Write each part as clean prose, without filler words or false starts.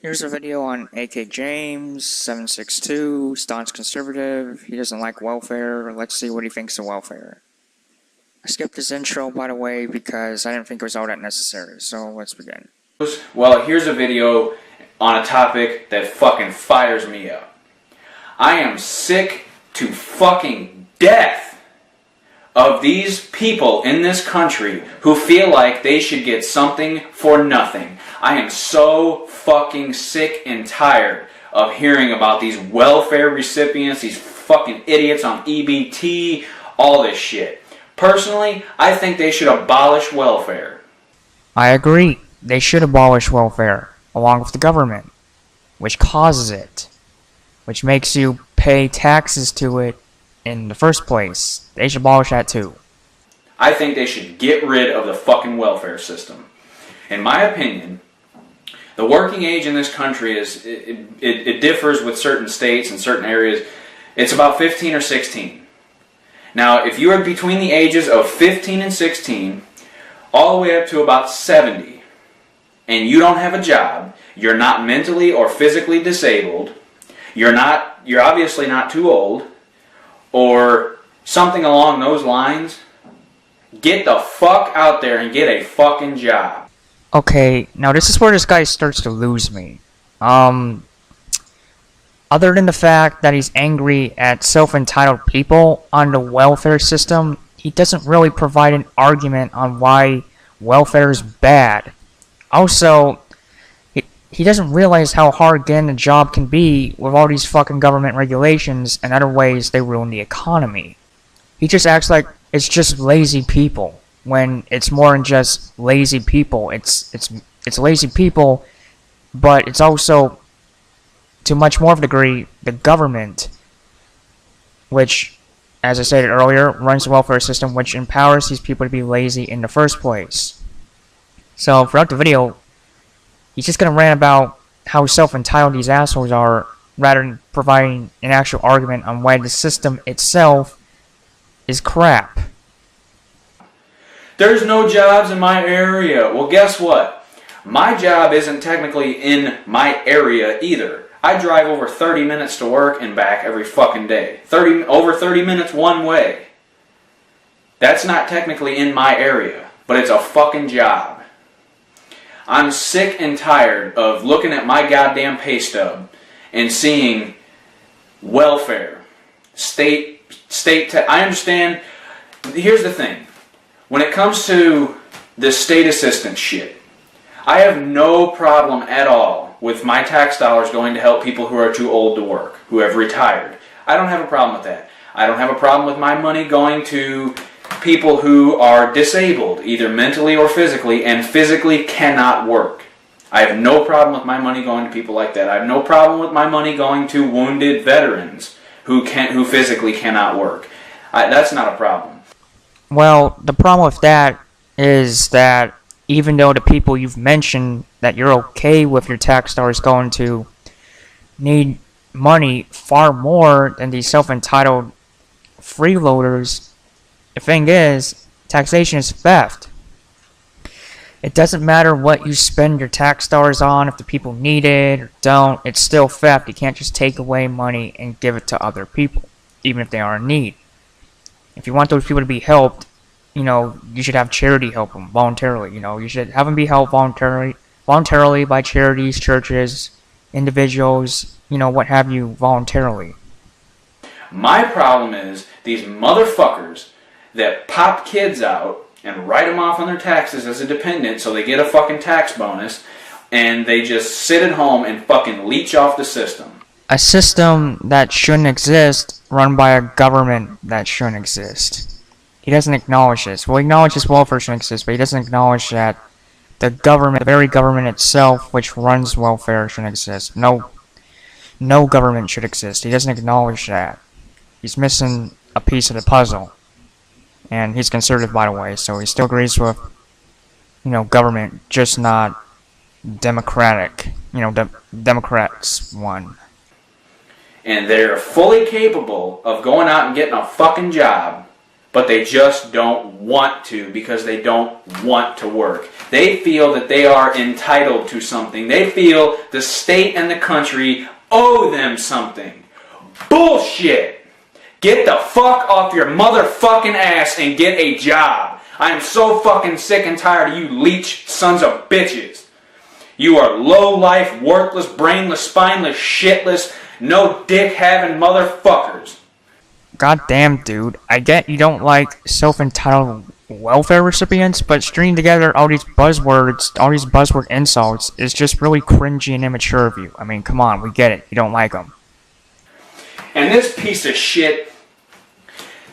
Here's a video on AKJames762, staunch conservative. He doesn't like welfare. Let's see what he thinks of welfare. I skipped this intro, by the way, because I didn't think it was all that necessary, so let's begin. Well, here's a video on a topic that fucking fires me up. I am sick to fucking death of these people in this country who feel like they should get something for nothing. I am so fucking sick and tired of hearing about these welfare recipients, these fucking idiots on EBT, all this shit. Personally, I think they should abolish welfare. I agree. They should abolish welfare, along with the government, which causes it, which makes you pay taxes to it in the first place. They should abolish that too. I think they should get rid of the fucking welfare system. In my opinion, the working age in this country it differs with certain states and certain areas. It's about 15 or 16. Now, if you are between the ages of 15 and 16, all the way up to about 70, and you don't have a job, you're not mentally or physically disabled, you're obviously not too old, or something along those lines, get the fuck out there and get a fucking job. Okay, now this is where this guy starts to lose me. Other than the fact that he's angry at self-entitled people on the welfare system, he doesn't really provide an argument on why welfare is bad. Also, he doesn't realize how hard getting a job can be with all these fucking government regulations and other ways they ruin the economy. He just acts like it's just lazy people, when it's more than just lazy people. It's lazy people, but it's also, to much more of a degree, the government, which, as I stated earlier, runs the welfare system, which empowers these people to be lazy in the first place. So throughout the video, he's just gonna rant about how self-entitled these assholes are, rather than providing an actual argument on why the system itself is crap. There's no jobs in my area. Well, guess what? My job isn't technically in my area either. I drive over 30 minutes to work and back every fucking day. Over 30 minutes one way. That's not technically in my area, but it's a fucking job. I'm sick and tired of looking at my goddamn pay stub and seeing welfare, I understand. Here's the thing. When it comes to this state assistance shit, I have no problem at all with my tax dollars going to help people who are too old to work, who have retired. I don't have a problem with that. I don't have a problem with my money going to people who are disabled, either mentally or physically, and physically cannot work. I have no problem with my money going to people like that. I have no problem with my money going to wounded veterans who physically cannot work. That's not a problem. Well, the problem with that is that even though the people you've mentioned that you're okay with your tax dollars going to need money far more than these self-entitled freeloaders, the thing is, taxation is theft. It doesn't matter what you spend your tax dollars on, if the people need it or don't, it's still theft. You can't just take away money and give it to other people, even if they are in need. If you want those people to be helped, you should have charity help them voluntarily. You should have them be helped voluntarily by charities, churches, individuals, what have you, voluntarily. My problem is these motherfuckers that pop kids out and write them off on their taxes as a dependent so they get a fucking tax bonus, and they just sit at home and fucking leech off the system. A system that shouldn't exist, run by a government that shouldn't exist. He doesn't acknowledge this. Well, he acknowledges welfare shouldn't exist, but he doesn't acknowledge that the government, the very government itself, which runs welfare, shouldn't exist. No government should exist. He doesn't acknowledge that. He's missing a piece of the puzzle. And he's conservative, by the way, so he still agrees with, government, just not democratic. The Democrats won. And they're fully capable of going out and getting a fucking job, but they just don't want to because they don't want to work. They feel that they are entitled to something. They feel the state and the country owe them something. Bullshit! Get the fuck off your motherfucking ass and get a job. I am so fucking sick and tired of you leech sons of bitches. You are low-life, worthless, brainless, spineless, shitless, no dick-having motherfuckers. God damn, dude. I get you don't like self-entitled welfare recipients, but stringing together all these buzzwords, all these buzzword insults, is just really cringy and immature of you. I mean, come on, we get it. You don't like them. And this piece of shit,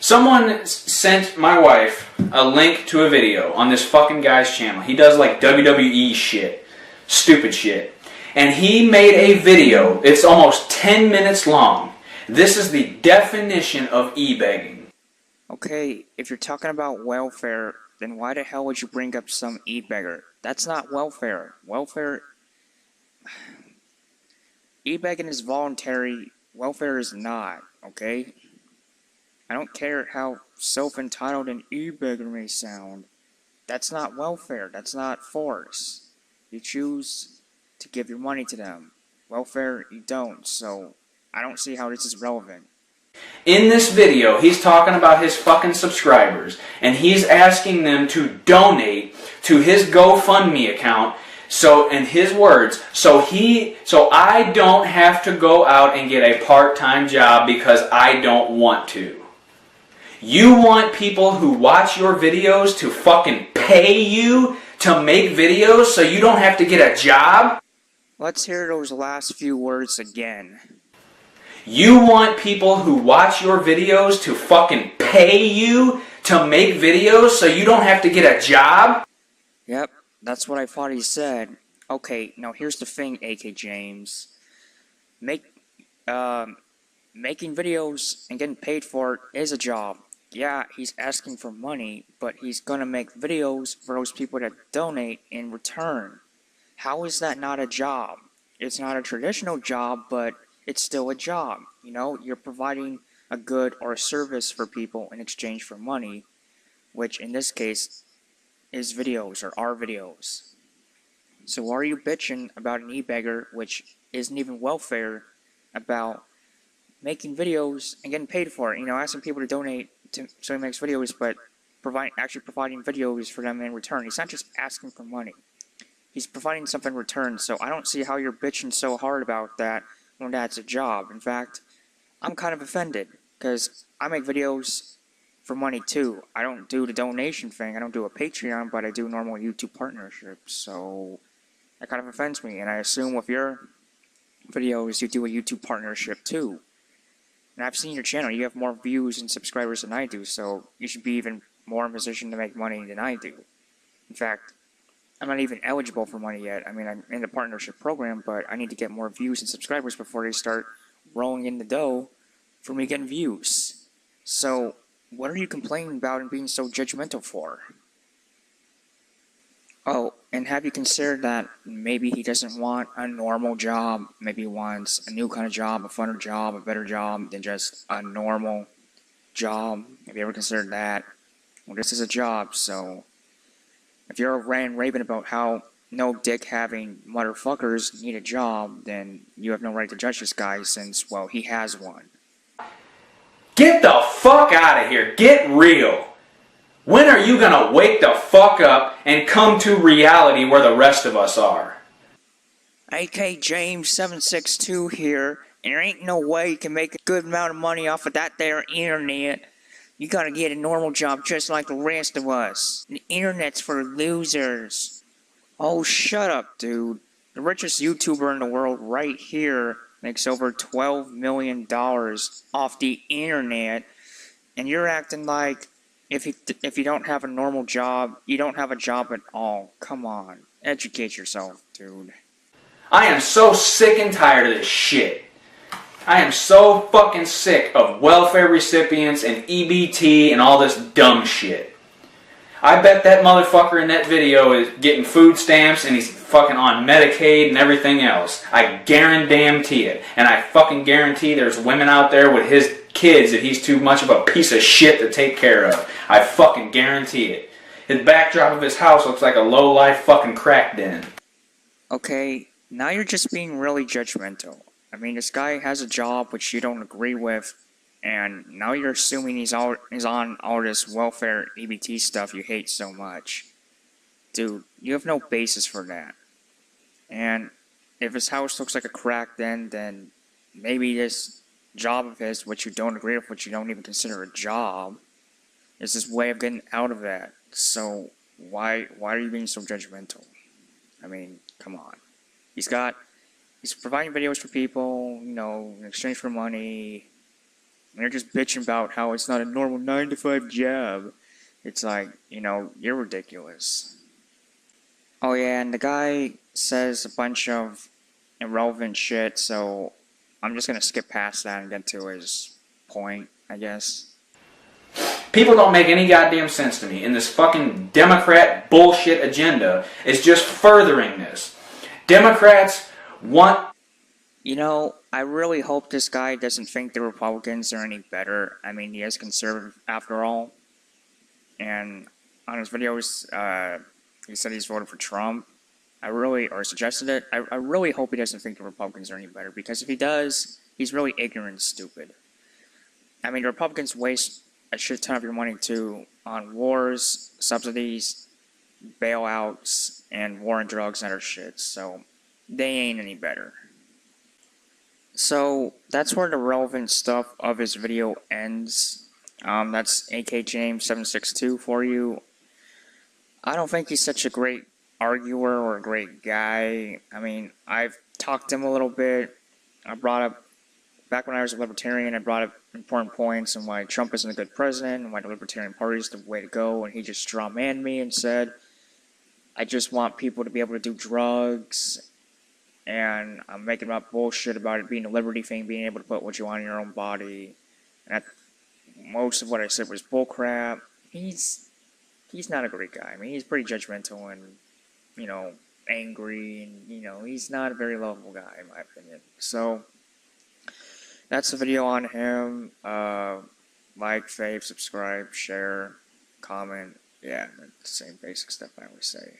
someone sent my wife a link to a video on this fucking guy's channel. He does like WWE shit. Stupid shit. And he made a video. It's almost 10 minutes long. This is the definition of e-begging. Okay, if you're talking about welfare, then why the hell would you bring up some e-beggar? That's not welfare. Welfare... E-begging is voluntary. Welfare is not, okay? I don't care how self-entitled an e-beggar may sound. That's not welfare. That's not force. You choose to give your money to them. Welfare, you don't, so I don't see how this is relevant. In this video, he's talking about his fucking subscribers, and he's asking them to donate to his GoFundMe account, so, in his words, so I don't have to go out and get a part-time job because I don't want to. You want people who watch your videos to fucking pay you to make videos so you don't have to get a job? Let's hear those last few words again. You want people who watch your videos to fucking pay you to make videos so you don't have to get a job? Yep, that's what I thought he said. Okay, now here's the thing, AK James. Making videos and getting paid for it is a job. Yeah, he's asking for money, but he's gonna make videos for those people that donate in return. How is that not a job? It's not a traditional job, but it's still a job. You know, you're providing a good or a service for people in exchange for money, which in this case is videos or are videos. So why are you bitching about an e-beggar, which isn't even welfare, about making videos and getting paid for it? You know, asking people to donate so he makes videos, but actually providing videos for them in return. He's not just asking for money. He's providing something in return, so I don't see how you're bitching so hard about that when that's a job. In fact, I'm kind of offended, because I make videos for money too. I don't do the donation thing, I don't do a Patreon, but I do normal YouTube partnerships, so that kind of offends me, and I assume with your videos you do a YouTube partnership too. And I've seen your channel, you have more views and subscribers than I do, so you should be even more in position to make money than I do. In fact, I'm not even eligible for money yet. I mean, I'm in the partnership program, but I need to get more views and subscribers before they start rolling in the dough for me getting views. So, what are you complaining about and being so judgmental for? Oh, and have you considered that maybe he doesn't want a normal job? Maybe he wants a new kind of job, a funner job, a better job than just a normal job? Have you ever considered that? Well, this is a job, so if you're raving about how no dick-having motherfuckers need a job, then you have no right to judge this guy since, well, he has one. Get the fuck out of here. Get real. When are you gonna wake the fuck up and come to reality where the rest of us are? AKJames762 here, and there ain't no way you can make a good amount of money off of that there internet. You gotta get a normal job just like the rest of us. The internet's for losers. Oh, shut up, dude. The richest YouTuber in the world right here makes over $12 million off the internet, and you're acting like if you don't have a normal job, you don't have a job at all. Come on. Educate yourself, dude. I am so sick and tired of this shit. I am so fucking sick of welfare recipients and EBT and all this dumb shit. I bet that motherfucker in that video is getting food stamps and he's fucking on Medicaid and everything else. I guarantee it. And I fucking guarantee there's women out there with his kids that he's too much of a piece of shit to take care of. I fucking guarantee it. His backdrop of his house looks like a low-life fucking crack den. Okay, now you're just being really judgmental. I mean, this guy has a job which you don't agree with, and now you're assuming he's on all this welfare EBT stuff you hate so much. Dude, you have no basis for that. And if his house looks like a crack den, then maybe this job of his, which you don't agree with, which you don't even consider a job, is his way of getting out of that. So why are you being so judgmental? I mean, come on. He's providing videos for people, you know, in exchange for money. And they're just bitching about how it's not a normal 9-to-5 job. It's like, you know, you're ridiculous. Oh yeah, and the guy says a bunch of irrelevant shit, so I'm just gonna skip past that and get to his point, I guess. People don't make any goddamn sense to me, and this fucking Democrat bullshit agenda is just furthering this. Democrats want... You know, I really hope this guy doesn't think the Republicans are any better. I mean, he is conservative after all. And on his videos, he said he's voted for Trump. Or suggested it. I really hope he doesn't think the Republicans are any better, because if he does, he's really ignorant and stupid. I mean, the Republicans waste a shit ton of your money too on wars, subsidies, bailouts, and war on drugs and other shit, so they ain't any better. So that's where the relevant stuff of his video ends. That's AKJames762 for you. I don't think he's such a great arguer or a great guy. I mean, I've talked to him a little bit. I brought up, back when I was a libertarian, I brought up important points on why Trump isn't a good president and why the Libertarian Party is the way to go, and he just strawmanned me and said, I just want people to be able to do drugs, and I'm making up bullshit about it being a liberty thing, being able to put what you want in your own body. And most of what I said was bullcrap. He's not a great guy. I mean, he's pretty judgmental and, you know, angry, and, you know, he's not a very lovable guy, in my opinion. So that's the video on him. Like, fave, subscribe, share, comment. Yeah, the same basic stuff I always say.